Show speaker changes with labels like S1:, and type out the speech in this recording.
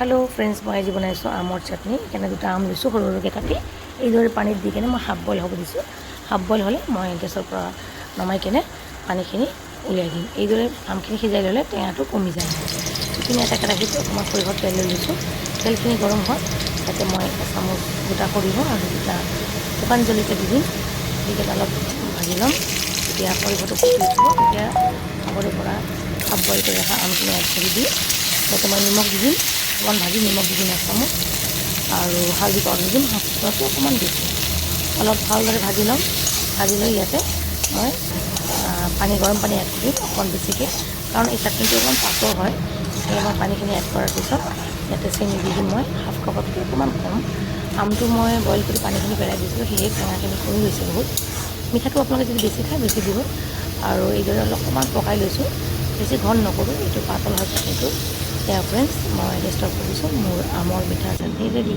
S1: hello friends मैं आज बनाइছোঁ आমৰ চাটনি কেনে দুটা আম লৈছোঁ সৰু সৰুকৈ কাটি এইদৰে পানীত দি কেনে মই হাফ বইল হ'ব দিছোঁ হাফ বইল হ'লে মই গেছৰ পৰা নমাই কেনে পানীখিনি উলিয়াই দিম এইদৰে আমখিনি সিজাই ল'লে টেঙাটো কমি যায় এইখিনি এটা কেৰাহীত অকণমান সৰিয়হৰ তেল লৈ লৈছোঁ তেলখিনি গৰম হয় তাতে মই এচামুচ গোটা সৰিয়হ আৰু দুটা শুকান জলকীয়া দি দিম দি কেনে অলপ ভাজি ল'ম তেতিয়া সৰিয়হটো ফুটি উঠিব তেতিয়া আগৰে পৰা হাফ বইল কৰি ৰখা আমখিনি এড কৰি দি তাতে মই নিমখ দি দিম অকণমান ভাজি নিমখ দি দিম এচামুচ আৰু হালধি পাউডাৰ দি দিম হাফ স্পুনতকৈ অকণমান বেছি অলপ ভালদৰে ভাজি ল'ম ভাজি লৈ ইয়াতে মই পানী গৰম পানী এড কৰিম অকণমান বেছিকৈ কাৰণ এই চাটনিটো অকণমান পাতল হয় সেয়ে মই পানীখিনি এড কৰাৰ পিছত ইয়াতে চেনি দি দিম মই হাফ কাপতকৈ অকণমান কম আমটো মই বইল কৰি পানীখিনি পেলাই দিছিলোঁ সেয়ে টেঙাখিনি কমি গৈছে বহুত মিঠাটো আপোনালোকে যদি বেছি খায় বেছি দিব আৰু এইদৰে অলপমান পকাই লৈছোঁ বেছি ঘন নকৰোঁ এইটো পাতল হয় চাটনিটো এতিয়া ফ্ৰেণ্ডছ মই গেছ অফ কৰিছোঁ মোৰ আমৰ মিঠা চাটনি ৰেডি